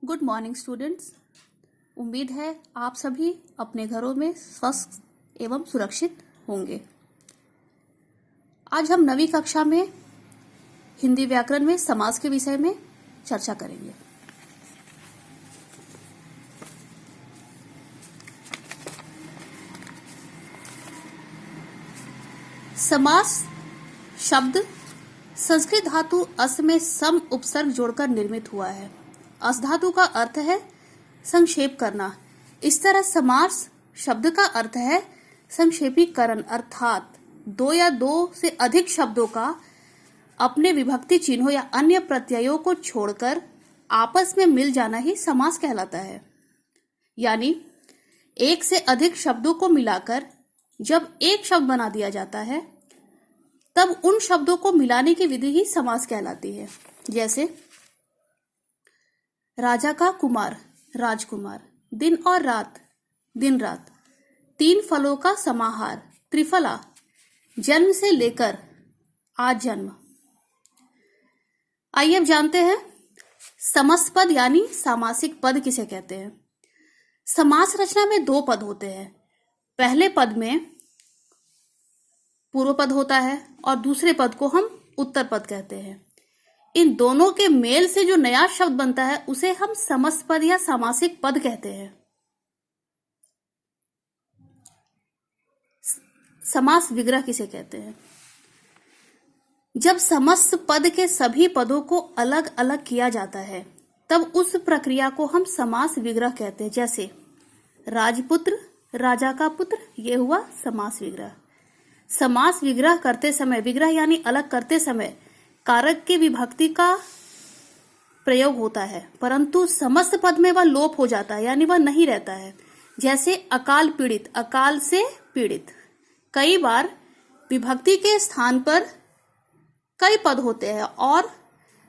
Good morning students. उम्मीद है आप सभी अपने घरों में स्वस्थ एवं सुरक्षित होंगे। आज हम 9वीं कक्षा में हिंदी व्याकरण में समास के विषय में चर्चा करेंगे। समास शब्द संस्कृत धातु अस में सम उपसर्ग जोड़कर निर्मित हुआ है। अस धातु का अर्थ है संक्षेप करना। इस तरह समास शब्द का अर्थ है संक्षेपीकरण, अर्थात दो या दो से अधिक शब्दों का अपने विभक्ति चिन्हों या अन्य प्रत्ययों को छोड़कर आपस में मिल जाना ही समास कहलाता है। यानी एक से अधिक शब्दों को मिलाकर जब एक शब्द बना दिया जाता है तब उन शब्दों को मिलाने की विधि ही समास कहलाती है। जैसे राजा का कुमार, राजकुमार, दिन और रात, दिन रात, तीन फलों का समाहार, त्रिफला, जन्म से लेकर आज जन्म। आइए अब जानते हैं समस्त पद यानी सामासिक पद किसे कहते हैं। समास रचना में दो पद होते हैं। पहले पद में पूर्व पद होता है और दूसरे पद को हम उत्तर पद कहते हैं। इन दोनों के मेल से जो नया शब्द बनता है उसे हम समस्त पद या सामासिक पद कहते हैं। समास विग्रह किसे कहते हैं? जब समस्त पद के सभी पदों को अलग अलग किया जाता है तब उस प्रक्रिया को हम समास विग्रह कहते हैं। जैसे राजपुत्र, राजा का पुत्र, यह हुआ समास विग्रह। समास विग्रह करते समय, विग्रह यानी अलग करते समय, कारक की विभक्ति का प्रयोग होता है, परंतु समस्त पद में वह लोप हो जाता है, यानी वह नहीं रहता है। जैसे अकाल पीड़ित, अकाल से पीड़ित। कई बार विभक्ति के स्थान पर कई पद होते हैं और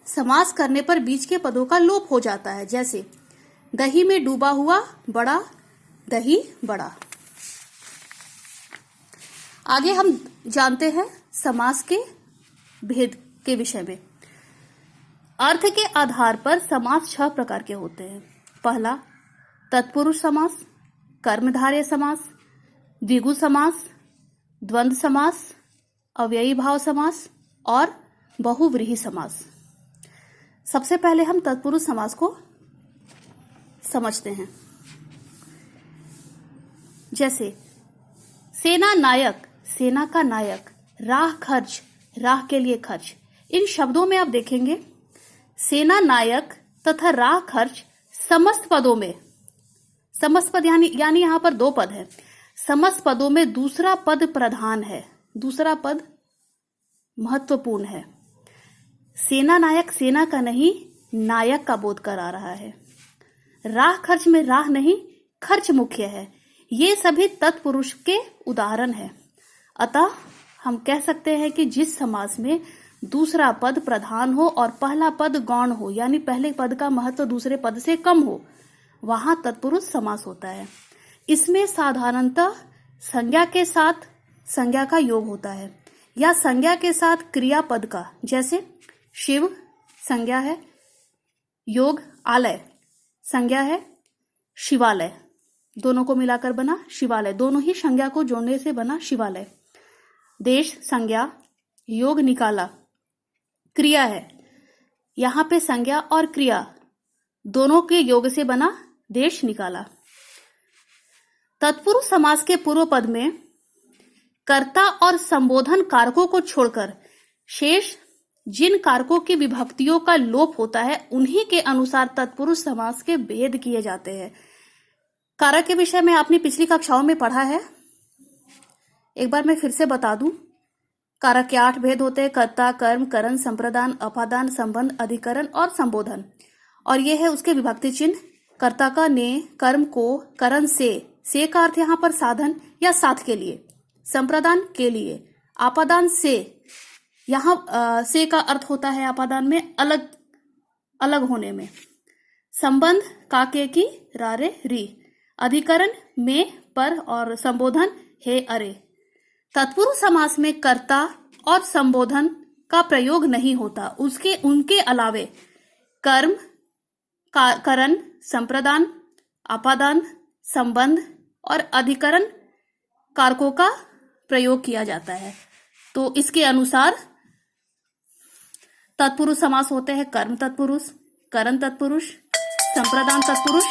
समास करने पर बीच के पदों का लोप हो जाता है। जैसे दही में डूबा हुआ बड़ा, दही बड़ा। आगे हम जानते हैं समास के भेद के विषय में। अर्थ के आधार पर समास 6 प्रकार के होते हैं। पहला तत्पुरुष समास, कर्मधारय समास, द्विगु समास, द्वंद्व समास, अव्ययी भाव समास और बहुव्रीहि समास। सबसे पहले हम तत्पुरुष समास को समझते हैं। जैसे सेना नायक, सेना का नायक, राह खर्च, राह के लिए खर्च। इन शब्दों में आप देखेंगे सेना नायक तथा राह खर्च समस्त पदों में, समस्त पद यानी यहां पर दो पद है, समस्त पदों में दूसरा पद प्रधान है, दूसरा पद महत्वपूर्ण है। सेना नायक सेना का नहीं, नायक का बोध करा रहा है। राह खर्च में राह नहीं, खर्च मुख्य है। ये सभी तत्पुरुष के उदाहरण है। अतः हम कह सकते हैं कि जिस समास में दूसरा पद प्रधान हो और पहला पद गौण हो, यानी पहले पद का महत्व दूसरे पद से कम हो, वहां तत्पुरुष समास होता है। इसमें साधारणतः संज्ञा के साथ संज्ञा का योग होता है या संज्ञा के साथ क्रियापद का। जैसे शिव संज्ञा है, योग आलय संज्ञा है, शिवालय दोनों को मिलाकर बना शिवालय, दोनों ही संज्ञा को जोड़ने से बना शिवालय। देश संज्ञा, योग निकाला, क्रिया है, यहां पे संज्ञा और क्रिया दोनों के योग से बना देश निकाला। तत्पुरुष समास के पूर्व पद में कर्ता और संबोधन कारकों को छोड़कर शेष जिन कारकों की विभक्तियों का लोप होता है उन्हीं के अनुसार तत्पुरुष समास के भेद किए जाते हैं। कारक के विषय में आपने पिछली कक्षाओं में पढ़ा है, एक बार मैं फिर से बता दूं। कारक के 8 भेद होते हैं: कर्ता, कर्म, करण, संप्रदान, अपादान, संबंध, अधिकरण और संबोधन। और यह है उसके विभक्ति चिन्ह। कर्ता का ने, कर्म को, करण से का अर्थ यहाँ पर साधन या साथ के लिए, संप्रदान के लिए, आपादान से, यहाँ से का अर्थ होता है आपादान में अलग अलग होने में, संबंध काके की रारे री, अधिकरण में पर और संबोधन हे अरे। तत्पुरुष समास में कर्ता और संबोधन का प्रयोग नहीं होता, उनके अलावे कर्म, करण, संप्रदान, आपादान, संबंध और अधिकरण कारकों का प्रयोग किया जाता है। तो इसके अनुसार तत्पुरुष समास होते हैं कर्म तत्पुरुष, करण तत्पुरुष, संप्रदान तत्पुरुष